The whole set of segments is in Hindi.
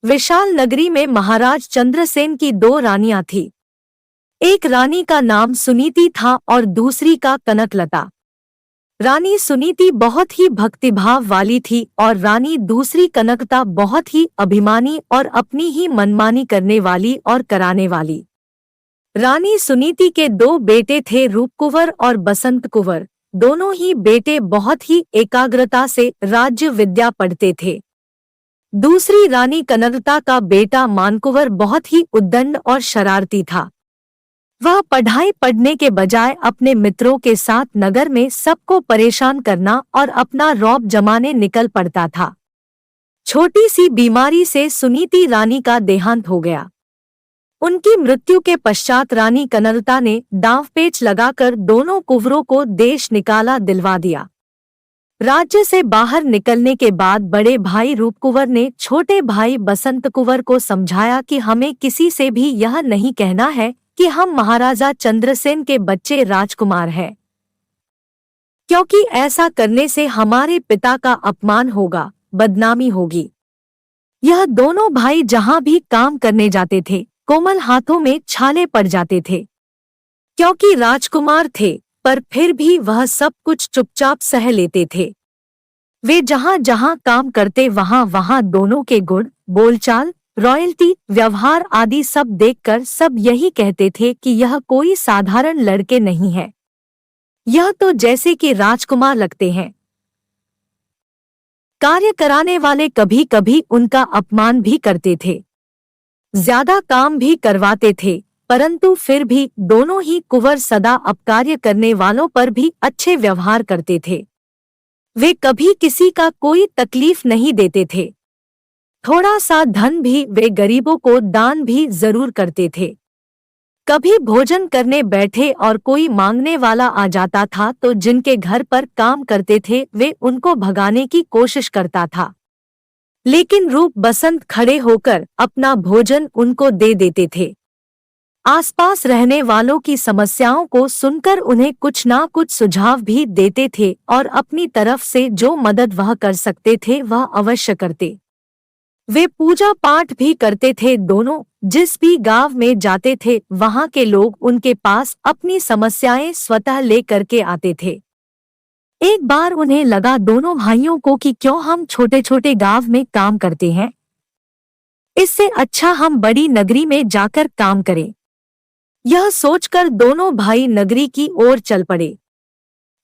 विशाल नगरी में महाराज चंद्रसेन की दो रानियां थीं। एक रानी का नाम सुनीति था और दूसरी का कनकलता। रानी सुनीति बहुत ही भक्तिभाव वाली थी और रानी दूसरी कनकलता बहुत ही अभिमानी और अपनी ही मनमानी करने वाली और कराने वाली। रानी सुनीति के दो बेटे थे, रूप कुंवर और बसंत कुंवर। दोनों ही बेटे बहुत ही एकाग्रता से राज्य विद्या पढ़ते थे। दूसरी रानी कनकलता का बेटा मानकुंवर बहुत ही उद्दंड और शरारती था। वह पढ़ाई पढ़ने के बजाय अपने मित्रों के साथ नगर में सबको परेशान करना और अपना रौब जमाने निकल पड़ता था। छोटी सी बीमारी से सुनीति रानी का देहांत हो गया। उनकी मृत्यु के पश्चात रानी कनकलता ने दांवपेच लगाकर दोनों कुंवरों को देश निकाला दिलवा दिया। राज्य से बाहर निकलने के बाद बड़े भाई रूप कुंवर ने छोटे भाई बसंत कुंवर को समझाया कि हमें किसी से भी यह नहीं कहना है कि हम महाराजा चंद्रसेन के बच्चे राजकुमार हैं, क्योंकि ऐसा करने से हमारे पिता का अपमान होगा, बदनामी होगी। यह दोनों भाई जहां भी काम करने जाते थे कोमल हाथों में छाले पड़ जाते थे। क्योंकि राजकुमार थे पर फिर भी वह सब कुछ चुपचाप सह लेते थे। वे जहां जहां काम करते वहां वहां दोनों के गुण, बोलचाल, रॉयल्टी, व्यवहार आदि सब देखकर सब यही कहते थे कि यह कोई साधारण लड़के नहीं है, यह तो जैसे कि राजकुमार लगते हैं। कार्य कराने वाले कभी कभी उनका अपमान भी करते थे, ज्यादा काम भी करवाते थे, परंतु फिर भी दोनों ही कुंवर सदा अपकार्य करने वालों पर भी अच्छे व्यवहार करते थे। वे कभी किसी का कोई तकलीफ नहीं देते थे। थोड़ा सा धन भी वे गरीबों को दान भी जरूर करते थे। कभी भोजन करने बैठे और कोई मांगने वाला आ जाता था तो जिनके घर पर काम करते थे वे उनको भगाने की कोशिश करता था, लेकिन रूप बसंत खड़े होकर अपना भोजन उनको दे देते थे। आसपास रहने वालों की समस्याओं को सुनकर उन्हें कुछ ना कुछ सुझाव भी देते थे और अपनी तरफ से जो मदद वह कर सकते थे वह अवश्य करते। वे पूजा पाठ भी करते थे। दोनों जिस भी गांव में जाते थे वहां के लोग उनके पास अपनी समस्याएं स्वतः ले करके आते थे। एक बार उन्हें लगा दोनों भाइयों को कि क्यों हम छोटे छोटे गांव में काम करते हैं, इससे अच्छा हम बड़ी नगरी में जाकर काम करें। यह सोचकर दोनों भाई नगरी की ओर चल पड़े।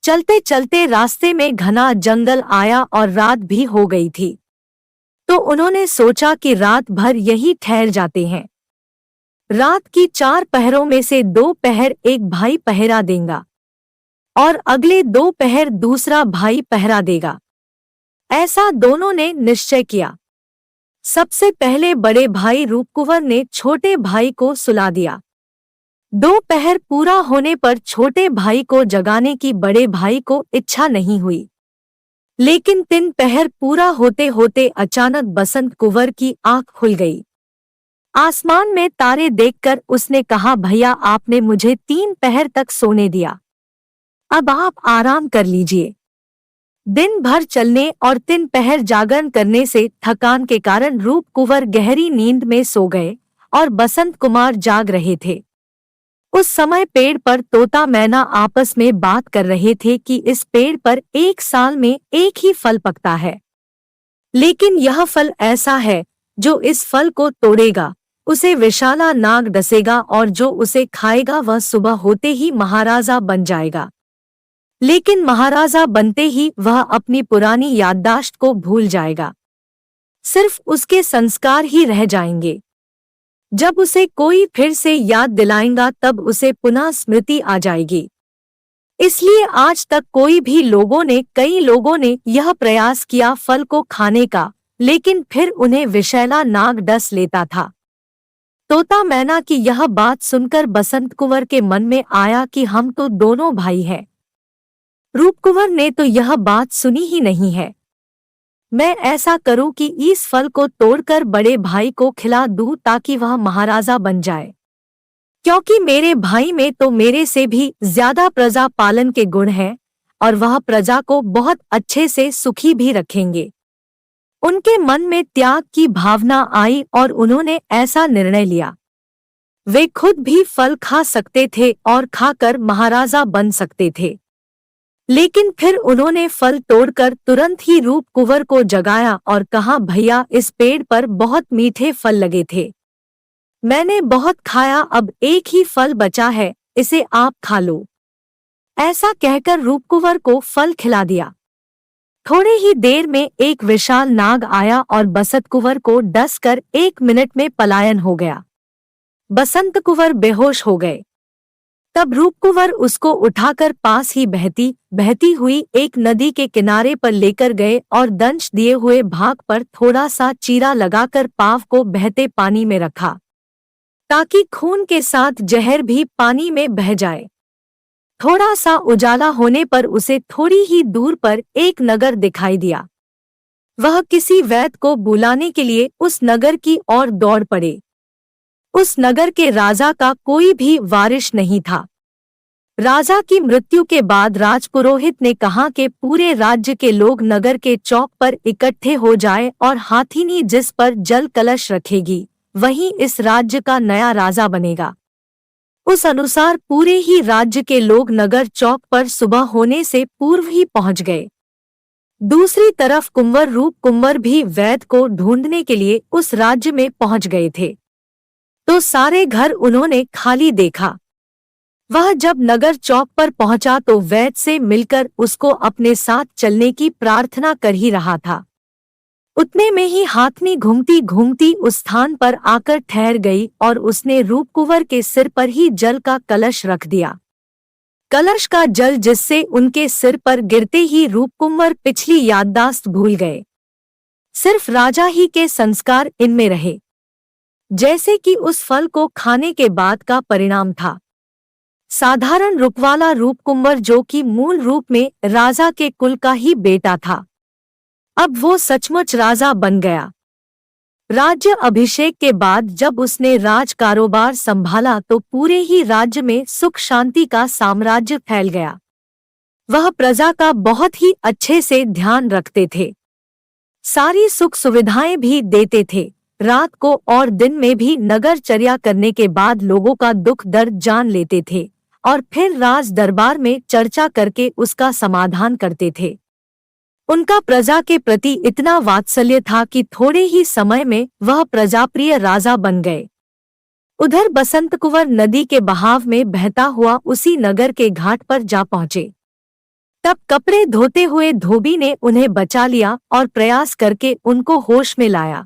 चलते चलते रास्ते में घना जंगल आया और रात भी हो गई थी, तो उन्होंने सोचा कि रात भर यहीं ठहर जाते हैं। रात की 4 पहरों में से 2 पहर एक भाई पहरा देगा और अगले 2 पहर दूसरा भाई पहरा देगा। ऐसा दोनों ने निश्चय किया। सबसे पहले बड़े भाई रूप कुंवर ने छोटे भाई को सुला दिया। 2 पहर पूरा होने पर छोटे भाई को जगाने की बड़े भाई को इच्छा नहीं हुई, लेकिन 3 पहर पूरा होते होते अचानक बसंत कुंवर की आंख खुल गई। आसमान में तारे देखकर उसने कहा, भैया आपने मुझे 3 पहर तक सोने दिया, अब आप आराम कर लीजिए। दिन भर चलने और 3 पहर जागरण करने से थकान के कारण रूप कुंवर गहरी नींद में सो गए और बसंत कुमार जाग रहे थे। उस समय पेड़ पर तोता मैना आपस में बात कर रहे थे कि इस पेड़ पर 1 साल में एक ही फल पकता है, लेकिन यह फल ऐसा है जो इस फल को तोड़ेगा उसे विशाला नाग डसेगा और जो उसे खाएगा वह सुबह होते ही महाराजा बन जाएगा। लेकिन महाराजा बनते ही वह अपनी पुरानी याददाश्त को भूल जाएगा, सिर्फ उसके संस्कार ही रह जाएंगे। जब उसे कोई फिर से याद दिलाएगा तब उसे पुनः स्मृति आ जाएगी। इसलिए आज तक कई लोगों ने यह प्रयास किया फल को खाने का, लेकिन फिर उन्हें विषैला नाग डस लेता था। तोता मैना की यह बात सुनकर बसंत कुंवर के मन में आया कि हम तो दोनों भाई हैं। रूप कुंवर ने तो यह बात सुनी ही नहीं है। मैं ऐसा करूं कि इस फल को तोड़कर बड़े भाई को खिला दूं ताकि वह महाराजा बन जाए, क्योंकि मेरे भाई में तो मेरे से भी ज्यादा प्रजा पालन के गुण हैं और वह प्रजा को बहुत अच्छे से सुखी भी रखेंगे। उनके मन में त्याग की भावना आई और उन्होंने ऐसा निर्णय लिया। वे खुद भी फल खा सकते थे और खाकर महाराजा बन सकते थे। लेकिन फिर उन्होंने फल तोड़कर तुरंत ही रूप कुंवर को जगाया और कहा, भैया, इस पेड़ पर बहुत मीठे फल लगे थे। मैंने बहुत खाया, अब एक ही फल बचा है, इसे आप खा लो। ऐसा कहकर रूप कुंवर को फल खिला दिया। थोड़े ही देर में एक विशाल नाग आया और बसंत कुंवर को डसकर 1 मिनट में पलायन हो गया। बसंत कुंवर बेहोश हो गए। तब रूप कुंवर उसको उठाकर पास ही बहती हुई एक नदी के किनारे पर लेकर गए और दंश दिए हुए भाग पर थोड़ा सा चीरा लगाकर पाव को बहते पानी में रखा, ताकि खून के साथ जहर भी पानी में बह जाए। थोड़ा सा उजाला होने पर उसे थोड़ी ही दूर पर एक नगर दिखाई दिया। वह किसी वैद्य को बुलाने के लिए उस नगर की ओर दौड़ पड़े। उस नगर के राजा का कोई भी वारिस नहीं था। राजा की मृत्यु के बाद राजपुरोहित ने कहा कि पूरे राज्य के लोग नगर के चौक पर इकट्ठे हो जाए और हाथिनी जिस पर जल कलश रखेगी वही इस राज्य का नया राजा बनेगा। उस अनुसार पूरे ही राज्य के लोग नगर चौक पर सुबह होने से पूर्व ही पहुंच गए। दूसरी तरफ कुंवर रूप कुंवर भी वैद्य को ढूंढने के लिए उस राज्य में पहुंच गए थे, तो सारे घर उन्होंने खाली देखा। वह जब नगर चौक पर पहुंचा तो वैद्य से मिलकर उसको अपने साथ चलने की प्रार्थना कर ही रहा था। उतने में ही हाथनी घूमती घूमती उस स्थान पर आकर ठहर गई और उसने रूप कुंवर के सिर पर ही जल का कलश रख दिया। कलश का जल जिससे उनके सिर पर गिरते ही रूप कुंवर पिछली याददाश्त भूल गए। सिर्फ राजा ही के संस्कार इनमें रहे, जैसे कि उस फल को खाने के बाद का परिणाम था। साधारण रूपवाला रूप कुंवर, जो कि मूल रूप में राजा के कुल का ही बेटा था, अब वो सचमुच राजा बन गया। राज्य अभिषेक के बाद जब उसने राज कारोबार संभाला तो पूरे ही राज्य में सुख शांति का साम्राज्य फैल गया। वह प्रजा का बहुत ही अच्छे से ध्यान रखते थे, सारी सुख सुविधाएं भी देते थे। रात को और दिन में भी नगरचर्या करने के बाद लोगों का दुख दर्द जान लेते थे और फिर राज दरबार में चर्चा करके उसका समाधान करते थे। उनका प्रजा के प्रति इतना वात्सल्य था कि थोड़े ही समय में वह प्रजाप्रिय राजा बन गए। उधर बसंत कुंवर नदी के बहाव में बहता हुआ उसी नगर के घाट पर जा पहुंचे। तब कपड़े धोते हुए धोबी ने उन्हें बचा लिया और प्रयास करके उनको होश में लाया।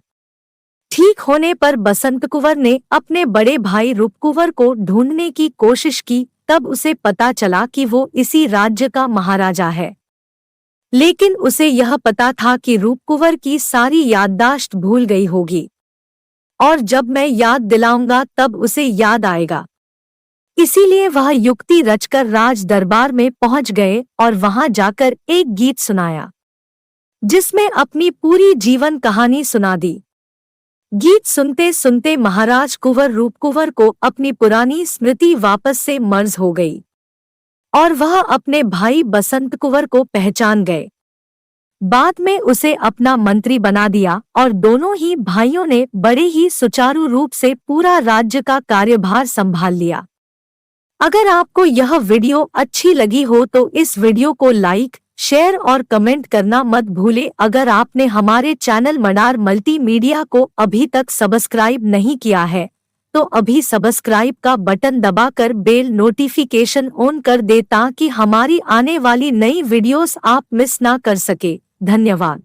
ठीक होने पर बसंत कुंवर ने अपने बड़े भाई रूप कुंवर को ढूंढने की कोशिश की। तब उसे पता चला कि वो इसी राज्य का महाराजा है, लेकिन उसे यह पता था कि रूप कुंवर की सारी याददाश्त भूल गई होगी और जब मैं याद दिलाऊंगा तब उसे याद आएगा। इसीलिए वह युक्ति रचकर राज दरबार में पहुंच गए और वहां जाकर एक गीत सुनाया, जिसमें अपनी पूरी जीवन कहानी सुना दी। गीत सुनते सुनते महाराज कुंवर रूप कुंवर को अपनी पुरानी स्मृति वापस से मर्ज हो गई और वह अपने भाई बसंत कुंवर को पहचान गए। बाद में उसे अपना मंत्री बना दिया और दोनों ही भाइयों ने बड़े ही सुचारू रूप से पूरा राज्य का कार्यभार संभाल लिया। अगर आपको यह वीडियो अच्छी लगी हो तो इस वीडियो को लाइक, शेयर और कमेंट करना मत भूले। अगर आपने हमारे चैनल मडार मल्टीमीडिया को अभी तक सब्सक्राइब नहीं किया है तो अभी सब्सक्राइब का बटन दबाकर बेल नोटिफिकेशन ऑन कर दे ताकि हमारी आने वाली नई वीडियोस आप मिस ना कर सके। धन्यवाद।